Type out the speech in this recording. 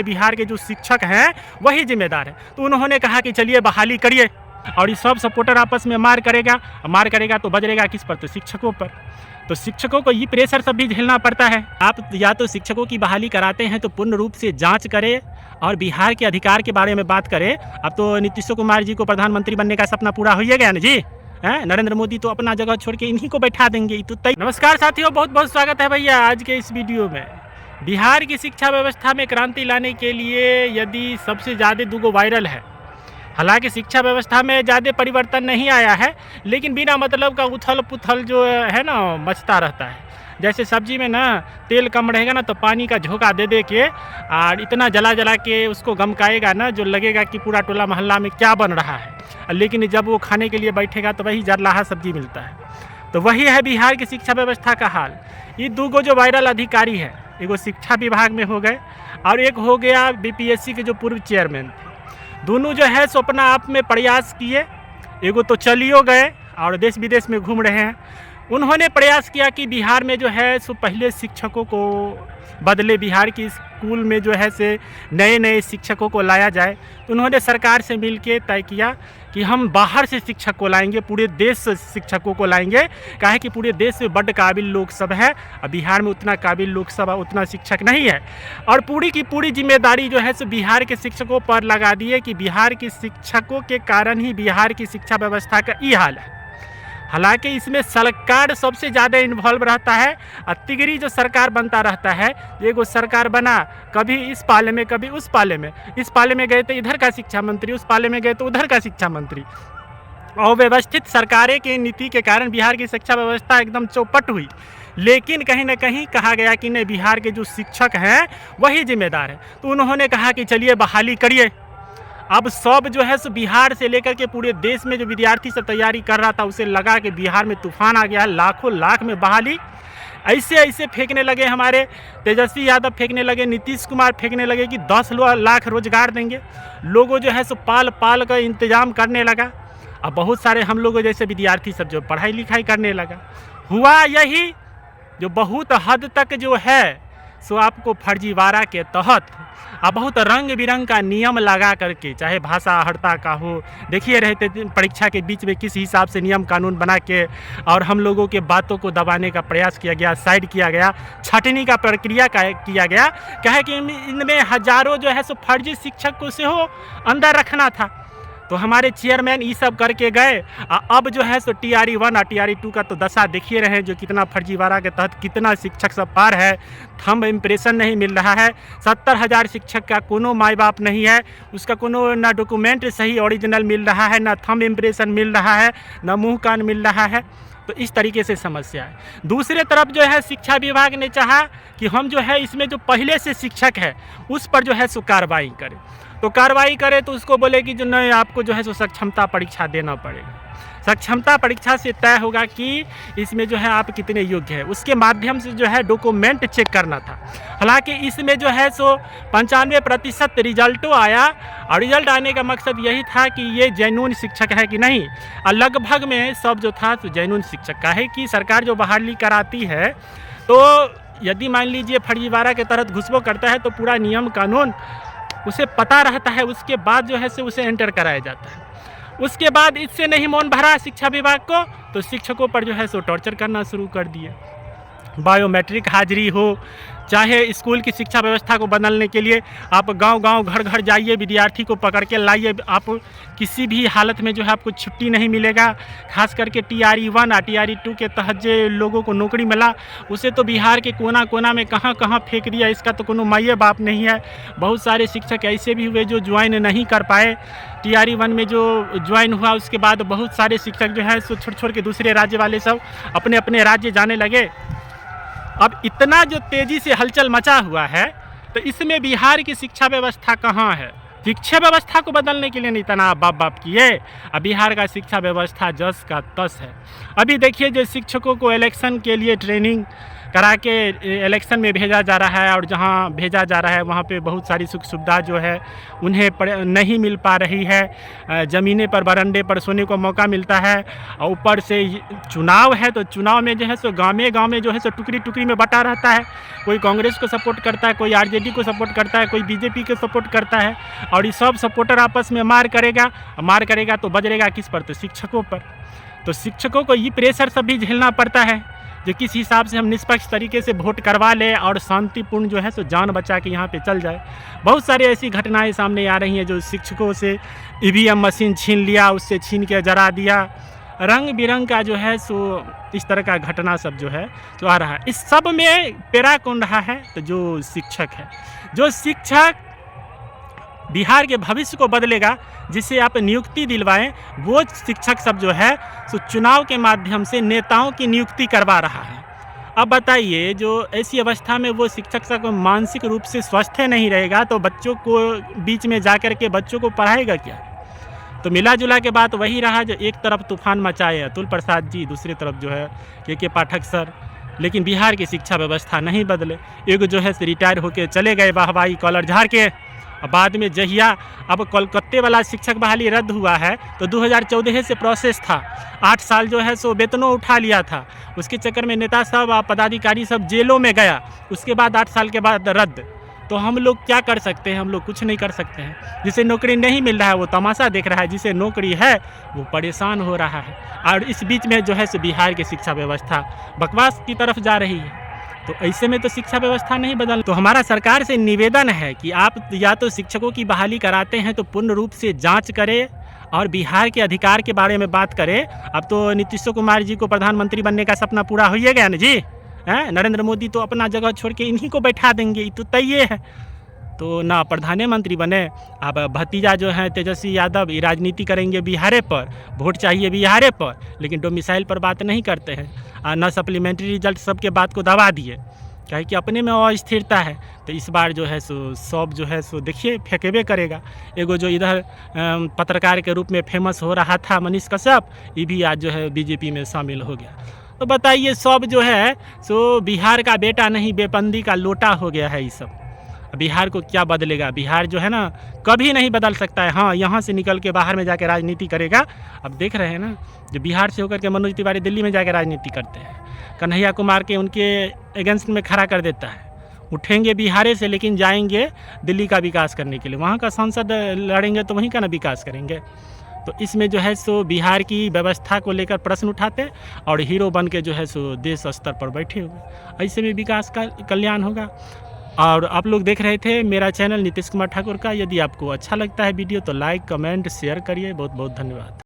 बिहार के जो शिक्षक हैं वही जिम्मेदार है। तो उन्होंने कहा कि चलिए बहाली करिए, और ये सब सपोर्टर आपस में मार करेगा तो बजरेगा किस पर? तो शिक्षकों पर। तो शिक्षकों को ये प्रेशर सब भी झेलना पड़ता है। आप या तो शिक्षकों की बहाली कराते हैं तो पूर्ण रूप से जांच करें और बिहार के अधिकार के बारे में बात करें। अब तो नीतीश कुमार जी को प्रधानमंत्री बनने का सपना पूरा हो गया ना जी, हैं? नरेंद्र मोदी तो अपना जगह छोड़ के इन्हीं को बैठा देंगे तो तय। नमस्कार साथियों, बहुत बहुत स्वागत है भैया आज के इस वीडियो में। बिहार की शिक्षा व्यवस्था में क्रांति लाने के लिए यदि सबसे ज़्यादा दूगो वायरल है। हालांकि शिक्षा व्यवस्था में ज़्यादा परिवर्तन नहीं आया है, लेकिन बिना मतलब का उथल पुथल जो है ना मचता रहता है। जैसे सब्जी में ना तेल कम रहेगा ना तो पानी का झोंका दे के और इतना जला के उसको गमकाएगा ना, जो लगेगा कि पूरा टोला मोहल्ला में क्या बन रहा है। लेकिन जब वो खाने के लिए बैठेगा तो वही जरलाहा सब्जी मिलता है। तो वही है बिहार की शिक्षा व्यवस्था का हाल। ये दूगो जो वायरल अधिकारी है, एगो शिक्षा विभाग में हो गए और एक हो गया बीपीएससी के जो पूर्व चेयरमैन थे। दोनों जो है सो अपना आप में प्रयास किए, एगो तो चलियो गए और देश विदेश में घूम रहे हैं। उन्होंने प्रयास किया कि बिहार में जो है सो पहले शिक्षकों को बदले, बिहार की स्कूल में जो है से नए शिक्षकों को लाया जाए। तो उन्होंने सरकार से मिलके तय किया कि हम बाहर से शिक्षक को लाएंगे, पूरे देश से शिक्षकों को लाएंगे। काहे कि पूरे देश में बड्ड काबिल लोग सब है और बिहार में उतना काबिल लोग सब, उतना शिक्षक नहीं है। और पूरी की पूरी जिम्मेदारी जो है सो बिहार के शिक्षकों पर लगा दिए कि बिहार के शिक्षकों के कारण ही बिहार की शिक्षा व्यवस्था का ये हाल है। हालांकि इसमें सरकार सबसे ज़्यादा इन्वॉल्व रहता है और तिगरी जो सरकार बनता रहता है। एगो सरकार बना, कभी इस पाले में कभी उस पाले में, इस पाले में गए तो इधर का शिक्षा मंत्री, उस पाले में गए तो उधर का शिक्षा मंत्री। अव्यवस्थित सरकारें की नीति के कारण बिहार की शिक्षा व्यवस्था एकदम चौपट हुई। लेकिन कहीं ना कहीं कहा गया कि नहीं, बिहार के जो शिक्षक हैं वही जिम्मेदार है। तो उन्होंने कहा कि चलिए बहाली करिए। अब सब जो है सो बिहार से लेकर के पूरे देश में जो विद्यार्थी सब तैयारी कर रहा था, उसे लगा कि बिहार में तूफान आ गया है, लाखों लाख में बहाली। ऐसे फेंकने लगे, हमारे तेजस्वी यादव फेंकने लगे, नीतीश कुमार फेंकने लगे कि 10 लाख रोजगार देंगे। लोगों जो है सो पाल का इंतजाम करने लगा। अब बहुत सारे हम लोगों जैसे विद्यार्थी सब जो पढ़ाई लिखाई करने लगा। हुआ यही जो बहुत हद तक जो है सो आपको फर्जीवाड़ा के तहत अब बहुत रंग बिरंग का नियम लगा करके, चाहे भाषा हड़ता का हो, देखिए रहे थे परीक्षा के बीच में किस हिसाब से नियम कानून बना के और हम लोगों के बातों को दबाने का प्रयास किया गया, साइड किया गया, छटनी का प्रक्रिया किया गया। क्या है कि इनमें हजारों जो है सो फर्जी शिक्षक को से हो अंदर रखना था। तो हमारे चेयरमैन ये सब करके गए। अब जो है सो TRE 1 और TRE 2 का तो दशा देखिए रहे हैं, जो कितना फर्जीवाड़ा के तहत कितना शिक्षक सब पार है। थंब इम्प्रेशन नहीं मिल रहा है। 70,000 शिक्षक का कोनो माई बाप नहीं है, उसका कोनो ना डॉक्यूमेंट सही ओरिजिनल मिल रहा है, ना थंब इम्प्रेशन मिल रहा है, ना मुँह कान मिल रहा है। तो इस तरीके से समस्या है। दूसरे तरफ जो है शिक्षा विभाग ने चाहा कि हम जो है इसमें जो पहले से शिक्षक है उस पर जो है सो कार्रवाई करें। तो कार्रवाई करे तो उसको बोले कि जो नहीं, आपको जो है सो सक्षमता परीक्षा देना पड़ेगा। सक्षमता परीक्षा से तय होगा कि इसमें जो है आप कितने योग्य हैं, उसके माध्यम से जो है डॉक्यूमेंट चेक करना था। हालांकि इसमें जो है सो 95% रिजल्टों आया और रिजल्ट आने का मकसद यही था कि ये जेन्युइन शिक्षक है कि नहीं। और लगभग में सब जो था तो जेन्युइन शिक्षक का है कि सरकार जो बहाली कराती है तो यदि मान लीजिए फर्जीवाड़ा के तहत घुसबो करता है तो पूरा नियम कानून उसे पता रहता है, उसके बाद जो है से उसे एंटर कराया जाता है। उसके बाद इससे नहीं मौन भरा शिक्षा विभाग को, तो शिक्षकों पर जो है सो टॉर्चर करना शुरू कर दिए। बायोमेट्रिक हाजिरी हो, चाहे स्कूल की शिक्षा व्यवस्था को बदलने के लिए आप गांव-गांव घर-घर जाइए, विद्यार्थी को पकड़ के लाइए। आप किसी भी हालत में जो है आपको छुट्टी नहीं मिलेगा। खास करके TRE 1 और TRE 2 के तहत जो लोगों को नौकरी मिला उसे तो बिहार के कोना-कोना में कहाँ फेंक दिया, इसका तो कोनो माये बाप नहीं है। बहुत सारे शिक्षक ऐसे भी हुए जो ज्वाइन नहीं कर पाए। TRE 1 में जो ज्वाइन हुआ उसके बाद बहुत सारे शिक्षक जो है सो छोड़ के दूसरे राज्य वाले सब अपने अपने राज्य जाने लगे। अब इतना जो तेज़ी से हलचल मचा हुआ है तो इसमें बिहार की शिक्षा व्यवस्था कहाँ है? शिक्षा व्यवस्था को बदलने के लिए नहीं तना बाप किए। अब बिहार का शिक्षा व्यवस्था जस का तस है। अभी देखिए जो शिक्षकों को इलेक्शन के लिए ट्रेनिंग करा के इलेक्शन में भेजा जा रहा है, और जहाँ भेजा जा रहा है वहाँ पे बहुत सारी सुख सुविधा जो है उन्हें नहीं मिल पा रही है। ज़मीनें पर बरंडे पर सोने को मौका मिलता है, और ऊपर से चुनाव है तो चुनाव में जो है सो गाँव में जो है सो टुकड़ी टुकड़ी में बटा रहता है। कोई कांग्रेस को सपोर्ट करता है, कोई आरजेडी को सपोर्ट करता है, कोई बीजेपी को सपोर्ट करता है, और ये सब सपोर्टर आपस में मार करेगा तो बजरेगा किस पर? तो शिक्षकों पर। तो शिक्षकों को ये प्रेशर सब भी झेलना पड़ता है, जो किस हिसाब से हम निष्पक्ष तरीके से वोट करवा लें और शांतिपूर्ण जो है सो जान बचा के यहाँ पे चल जाए। बहुत सारी ऐसी घटनाएं सामने आ रही हैं, जो शिक्षकों से ईवीएम मशीन छीन लिया, उससे छीन के जरा दिया, रंग बिरंग का जो है सो इस तरह का घटना सब जो है तो आ रहा है। इस सब में पेरा कौन रहा है? तो जो शिक्षक है, जो शिक्षक बिहार के भविष्य को बदलेगा, जिसे आप नियुक्ति दिलवाएं, वो शिक्षक सब जो है सो चुनाव के माध्यम से नेताओं की नियुक्ति करवा रहा है। अब बताइए, जो ऐसी अवस्था में वो शिक्षक सब मानसिक रूप से स्वस्थ नहीं रहेगा तो बच्चों को बीच में जा कर के बच्चों को पढ़ाएगा क्या? तो मिला जुला के बात वही रहा, जो एक तरफ तूफान मचाए अतुल प्रसाद जी, दूसरी तरफ जो है के पाठक सर। लेकिन बिहार की शिक्षा व्यवस्था नहीं बदले। एक जो है रिटायर होकर चले गए वाहवाही कॉलर झाड़ के, बाद में जहिया अब कोलकाते वाला शिक्षक बहाली रद्द हुआ है तो 2014 से प्रोसेस था। 8 साल जो है सो वेतनों उठा लिया था, उसके चक्कर में नेता सब पदाधिकारी सब जेलों में गया, उसके बाद 8 साल के बाद रद्द। तो हम लोग क्या कर सकते हैं? हम लोग कुछ नहीं कर सकते हैं। जिसे नौकरी नहीं मिल रहा है वो तमाशा देख रहा है, जिसे नौकरी है वो परेशान हो रहा है। और इस बीच में जो है सो बिहार की शिक्षा व्यवस्था बकवास की तरफ जा रही है। तो ऐसे में तो शिक्षा व्यवस्था नहीं बदल। तो हमारा सरकार से निवेदन है कि आप या तो शिक्षकों की बहाली कराते हैं तो पूर्ण रूप से जांच करें और बिहार के अधिकार के बारे में बात करें। अब तो नीतीश कुमार जी को प्रधानमंत्री बनने का सपना पूरा हो ही गया ना जी, हैं? नरेंद्र मोदी तो अपना जगह छोड़ के इन्हीं को बैठा देंगे, ये तो तय है। तो ना प्रधानमंत्री बने, अब भतीजा जो है तेजस्वी यादव ये राजनीति करेंगे बिहारे पर, वोट चाहिए बिहारे पर, लेकिन डोमिसाइल पर बात नहीं करते हैं। ना सप्लीमेंट्री रिजल्ट सबके बात को दबा दिए, क्या है कि अपने में अस्थिरता है। तो इस बार जो है सो सब जो है सो देखिए फेंकेबे करेगा। एगो जो इधर पत्रकार के रूप में फेमस हो रहा था मनीष कश्यप, ये भी आज जो है बीजेपी में शामिल हो गया। तो बताइए, सब जो है सो बिहार का बेटा नहीं बेपंदी का लोटा हो गया है। ये सब बिहार को क्या बदलेगा? बिहार जो है ना कभी नहीं बदल सकता है। हाँ, यहाँ से निकल के बाहर में जाके राजनीति करेगा। अब देख रहे हैं ना, जो बिहार से होकर के मनोज तिवारी दिल्ली में जाके राजनीति करते हैं, कन्हैया कुमार के उनके अगेंस्ट में खड़ा कर देता है। उठेंगे बिहार से लेकिन जाएंगे दिल्ली का विकास करने के लिए, वहाँ का सांसद लड़ेंगे तो वहीं का ना विकास करेंगे। तो इसमें जो है सो बिहार की व्यवस्था को लेकर प्रश्न उठाते और हीरो बन के जो है सो देश स्तर पर बैठे हुए। ऐसे में विकास का कल्याण होगा। और आप लोग देख रहे थे मेरा चैनल नीतीश कुमार ठाकुर का। यदि आपको अच्छा लगता है वीडियो तो लाइक कमेंट शेयर करिए। बहुत बहुत धन्यवाद।